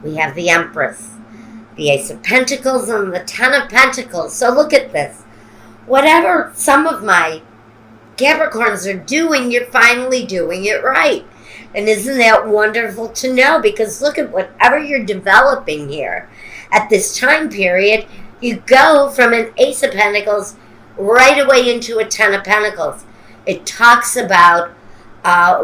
We have the Empress, the Ace of Pentacles, and the Ten of Pentacles. So look at this. Whatever some of my Capricorns are doing, you're finally doing it right. And isn't that wonderful to know? Because look at whatever you're developing here. At this time period, you go from an Ace of Pentacles right away into a Ten of Pentacles. It talks about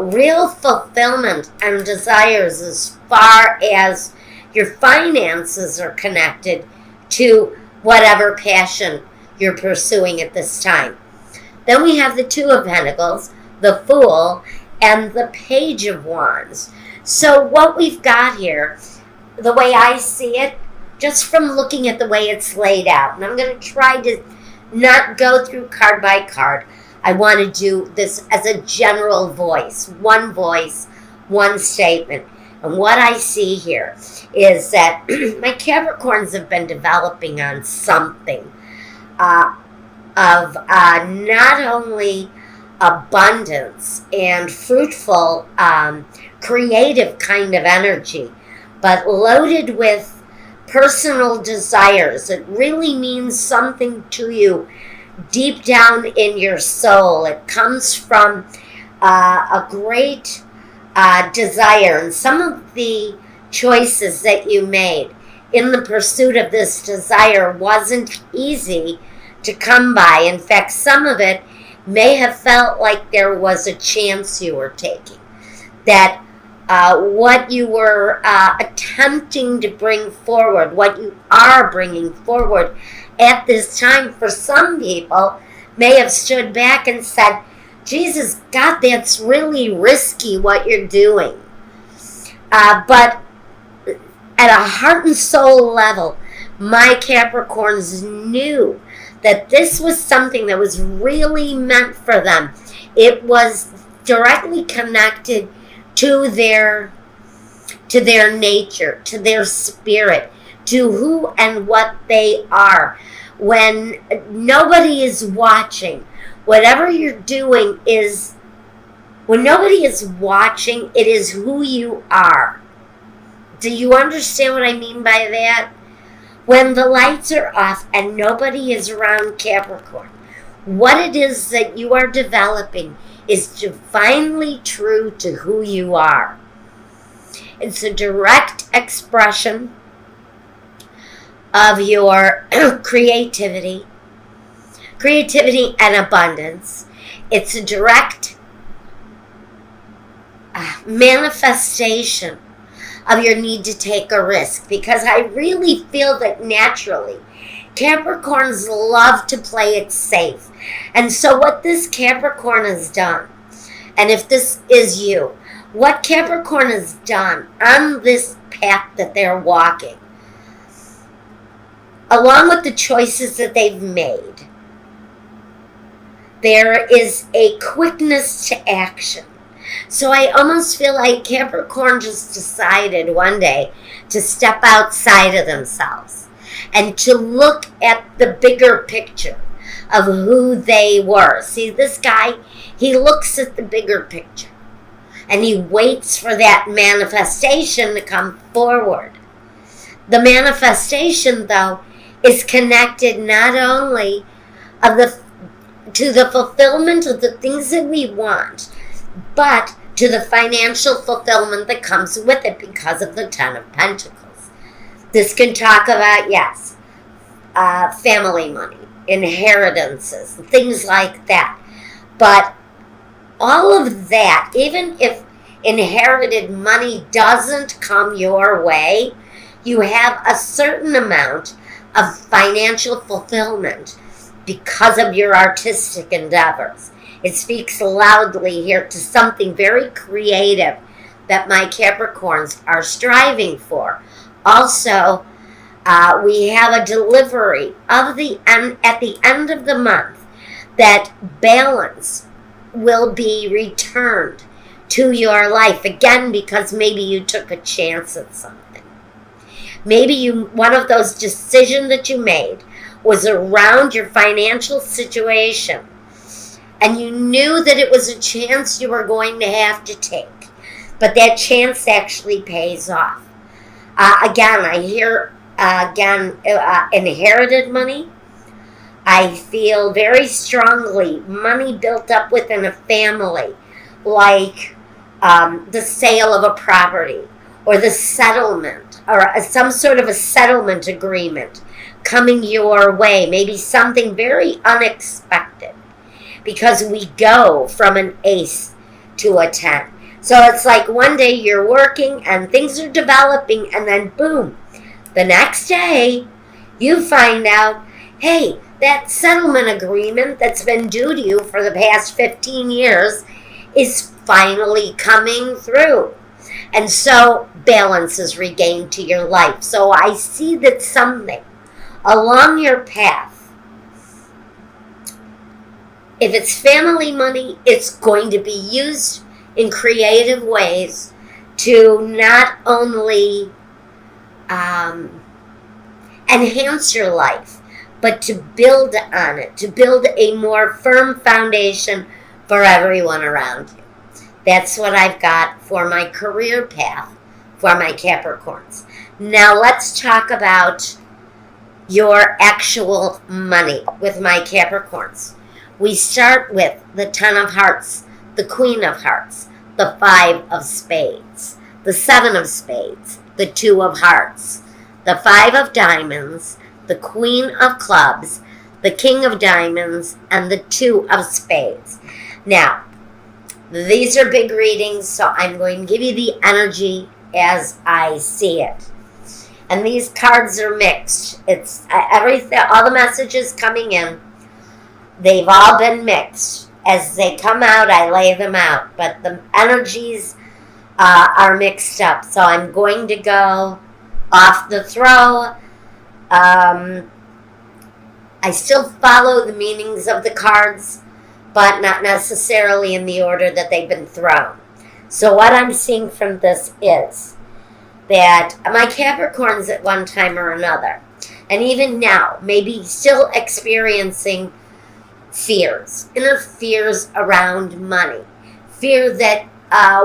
real fulfillment and desires as far as your finances are connected to whatever passion you're pursuing at this time. Then we have the Two of Pentacles, the Fool, and the Page of Wands. So what we've got here, the way I see it, just from looking at the way it's laid out, and I'm going to try to not go through card by card. I want to do this as a general voice, one statement. And what I see here is that my Capricorns have been developing on something of not only abundance and fruitful, creative kind of energy, but loaded with personal desires. It really means something to you deep down in your soul. It comes from a great desire. And some of the choices that you made in the pursuit of this desire wasn't easy to come by. In fact, some of it may have felt like there was a chance you were taking. That what you were attempting to bring forward, what you are bringing forward at this time, for some people, may have stood back and said, Jesus, God, that's really risky what you're doing. But at a heart and soul level, my Capricorns knew that this was something that was really meant for them. It was directly connected to their nature, to their spirit, to who and what they are. When nobody is watching, whatever you're doing is, when nobody is watching, it is who you are. Do you understand what I mean by that? When the lights are off and nobody is around Capricorn, what it is that you are developing is divinely true to who you are. It's a direct expression of your creativity and abundance. It's a direct manifestation of your need to take a risk, because I really feel that naturally Capricorns love to play it safe. And so what this Capricorn has done, and if this is you, what Capricorn has done on this path that they're walking, along with the choices that they've made, there is a quickness to action. So I almost feel like Capricorn just decided one day to step outside of themselves and to look at the bigger picture of who they were. See, this guy, he looks at the bigger picture and he waits for that manifestation to come forward. The manifestation, though, is connected not only to the fulfillment of the things that we want, but to the financial fulfillment that comes with it because of the Ten of Pentacles. This can talk about, yes, family money, inheritances, things like that. But all of that, even if inherited money doesn't come your way, you have a certain amount of financial fulfillment because of your artistic endeavors. It speaks loudly here to something very creative that my Capricorns are striving for. Also, we have a delivery of at the end of the month that balance will be returned to your life. Again, because maybe you took a chance at something. Maybe one of those decisions that you made was around your financial situation, and you knew that it was a chance you were going to have to take. But that chance actually pays off. Again, I hear, inherited money. I feel very strongly money built up within a family, like the sale of a property or the settlement or some sort of a settlement agreement coming your way, maybe something very unexpected, because we go from an ace to a 10. So it's like one day you're working and things are developing, and then boom, the next day you find out, hey, that settlement agreement that's been due to you for the past 15 years is finally coming through. And so balance is regained to your life. So I see that something along your path, if it's family money, it's going to be used in creative ways to not only enhance your life, but to build on it, to build a more firm foundation for everyone around you. That's what I've got for my career path for my Capricorns. Now let's talk about your actual money with my Capricorns. We start with the 10 of Hearts, the Queen of Hearts, the 5 of Spades, the 7 of Spades, the 2 of Hearts, the 5 of Diamonds, the Queen of Clubs, the King of Diamonds, and the 2 of Spades. Now, these are big readings, so I'm going to give you the energy as I see it. And these cards are mixed. It's everything, all the messages coming in, they've all been mixed. As they come out, I lay them out, but the energies are mixed up. So I'm going to go off the throw. I still follow the meanings of the cards, but not necessarily in the order that they've been thrown. So what I'm seeing from this is that my Capricorns at one time or another, and even now, maybe still experiencing fears, inner fears around money, fear that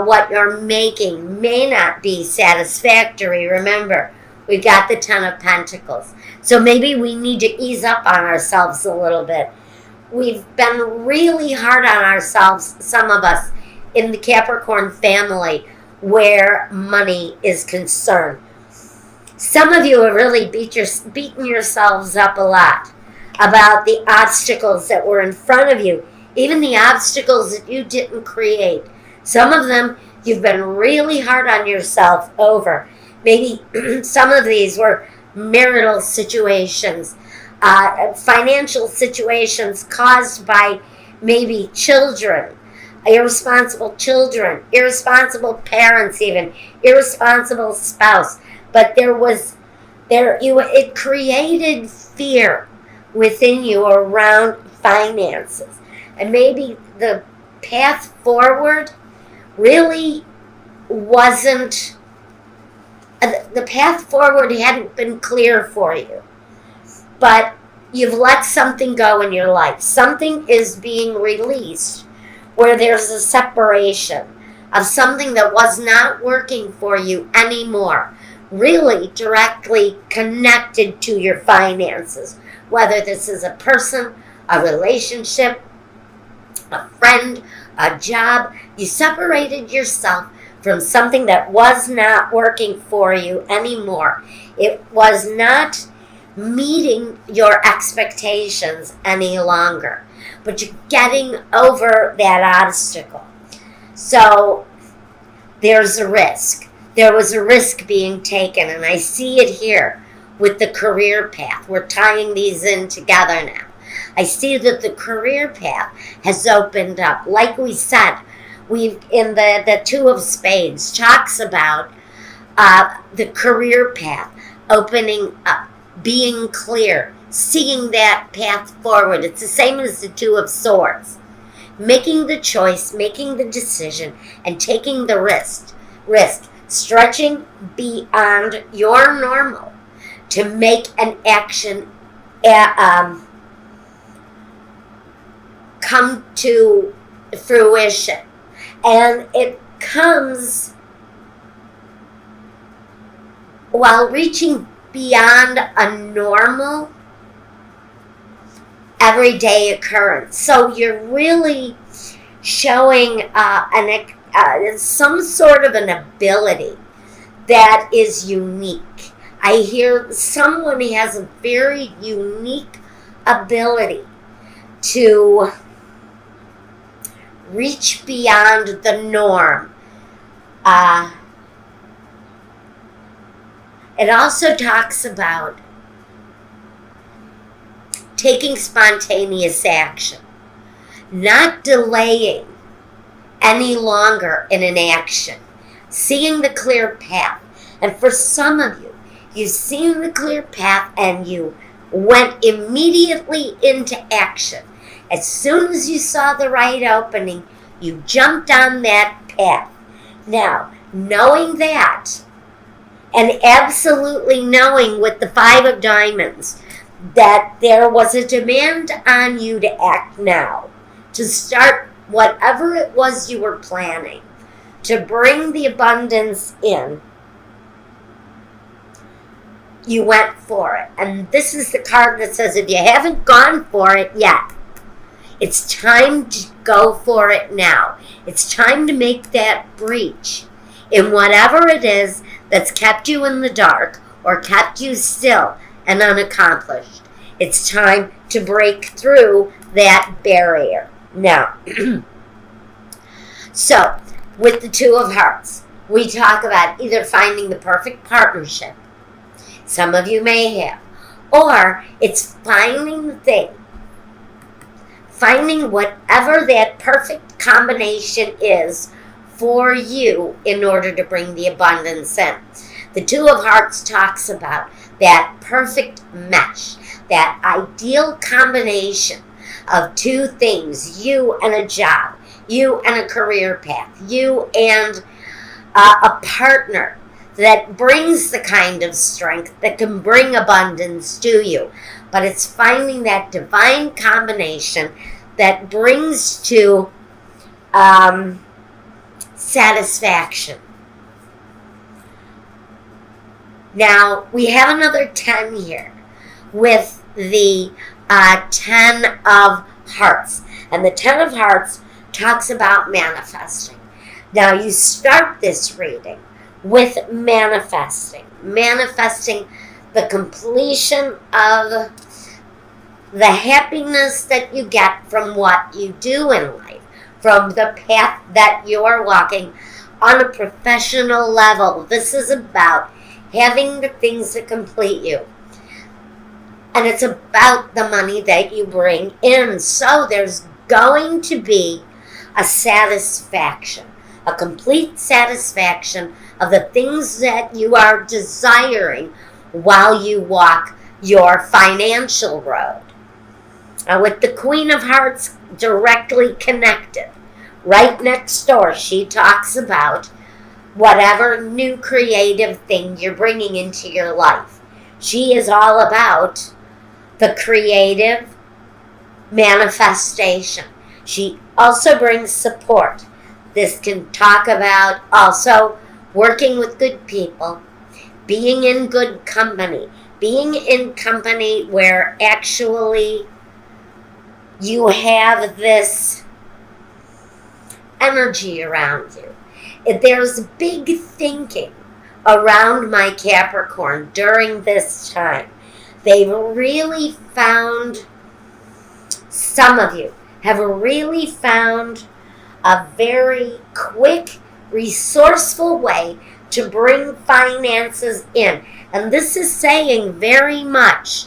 what you're making may not be satisfactory. Remember, we've got the 10 of Pentacles. So maybe we need to ease up on ourselves a little bit. We've been really hard on ourselves, some of us, in the Capricorn family where money is concerned. Some of you have really beaten yourselves up a lot about the obstacles that were in front of you, even the obstacles that you didn't create. Some of them you've been really hard on yourself over. Maybe some of these were marital situations, financial situations caused by maybe children, irresponsible parents, even irresponsible spouse. But it created fear within you around finances, and maybe the path forward really wasn't. The path forward hadn't been clear for you, but you've let something go in your life. Something is being released where there's a separation of something that was not working for you anymore, really directly connected to your finances, whether this is a person, a relationship, a friend, a job. You separated yourself from something that was not working for you anymore. It was not meeting your expectations any longer, but you're getting over that obstacle. So there's a risk. There was a risk being taken, and I see it here with the career path. We're tying these in together now. I see that the career path has opened up. Like we said, we've in the 2 of Spades talks about the career path opening up, being clear, seeing that path forward. It's the same as the 2 of Swords. Making the choice, making the decision, and taking the risk, stretching beyond your normal to make an action come to fruition. And it comes while reaching beyond a normal everyday occurrence. So you're really showing some sort of an ability that is unique. I hear someone has a very unique ability to reach beyond the norm. It also talks about taking spontaneous action, not delaying any longer in an action, seeing the clear path. And for some of you, you've seen the clear path and you went immediately into action. As soon as you saw the right opening, you jumped on that path. Now, knowing that, and absolutely knowing with the Five of Diamonds that there was a demand on you to act now, to start whatever it was you were planning, to bring the abundance in, you went for it. And this is the card that says if you haven't gone for it yet, it's time to go for it now. It's time to make that breach in whatever it is that's kept you in the dark or kept you still and unaccomplished. It's time to break through that barrier. Now, so with the Two of Hearts, we talk about either finding the perfect partnership, some of you may have, or it's finding the thing, finding whatever that perfect combination is for you in order to bring the abundance in. The Two of Hearts talks about that perfect mesh, that ideal combination of two things, you and a job, you and a career path, you and a partner that brings the kind of strength that can bring abundance to you. But it's finding that divine combination that brings to satisfaction. Now, we have another 10 here with the 10 of Hearts. And the 10 of Hearts talks about manifesting. Now, you start this reading with manifesting the completion of the happiness that you get from what you do in life, from the path that you're walking on a professional level. This is about having the things that complete you. And it's about the money that you bring in. So there's going to be a satisfaction, a complete satisfaction of the things that you are desiring while you walk your financial road. Now, with the Queen of Hearts directly connected, right next door, she talks about whatever new creative thing you're bringing into your life. She is all about the creative manifestation. She also brings support. This can talk about also working with good people, being in good company, being in company where actually you have this energy around you. There's big thinking around my Capricorn during this time. They've really found, some of you have really found a very quick, resourceful way to bring finances in. And this is saying very much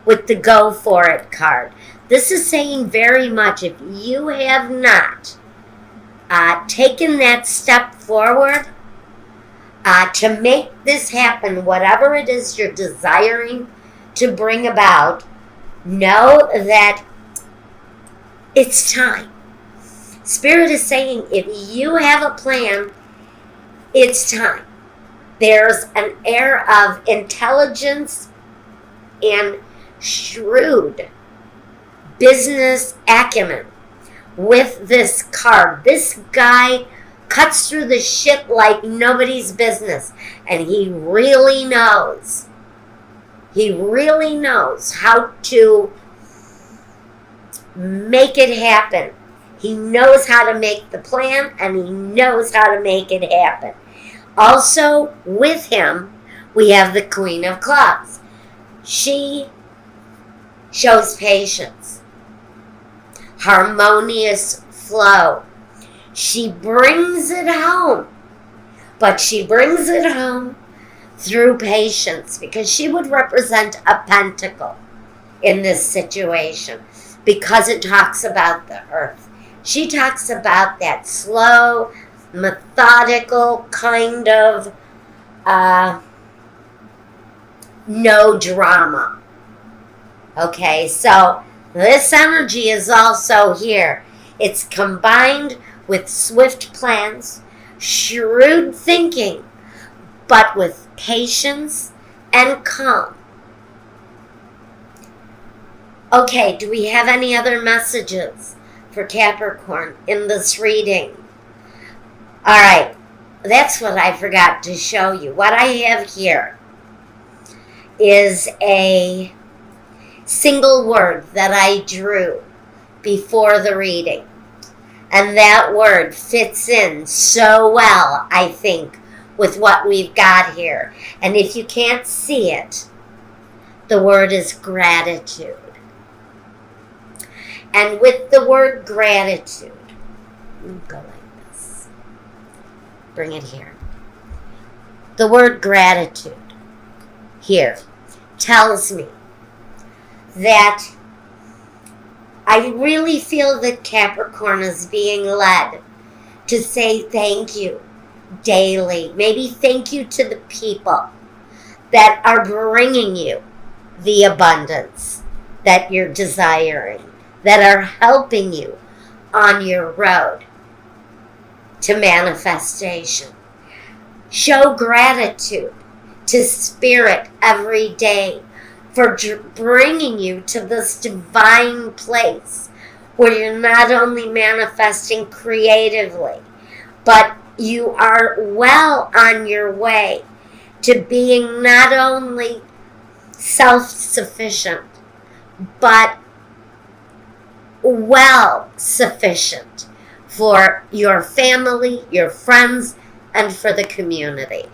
with the Go For It card. This is saying very much if you have not taken that step forward to make this happen, whatever it is you're desiring to bring about, know that it's time. Spirit is saying if you have a plan, it's time. There's an air of intelligence and shrewd business acumen with this card. This guy cuts through the shit like nobody's business. And he really knows. He really knows how to make it happen. He knows how to make the plan, and he knows how to make it happen. Also, with him, we have the Queen of Clubs. She shows patience, harmonious flow. She brings it home, but she brings it home through patience, because she would represent a pentacle in this situation, because it talks about the earth. She talks about that slow, methodical kind of no drama. Okay, so this energy is also here. It's combined with swift plans, shrewd thinking, but with patience and calm. Okay, do we have any other messages for Capricorn in this reading? All right, that's what I forgot to show you. What I have here is a single word that I drew before the reading. And that word fits in so well, I think, with what we've got here. And if you can't see it, the word is gratitude. And with the word gratitude, go like this. Bring it here. The word gratitude here tells me that I really feel that Capricorn is being led to say thank you daily. Maybe thank you to the people that are bringing you the abundance that you're desiring, that are helping you on your road to manifestation. Show gratitude to Spirit every day for bringing you to this divine place where you're not only manifesting creatively, but you are well on your way to being not only self-sufficient, but well sufficient for your family, your friends, and for the community.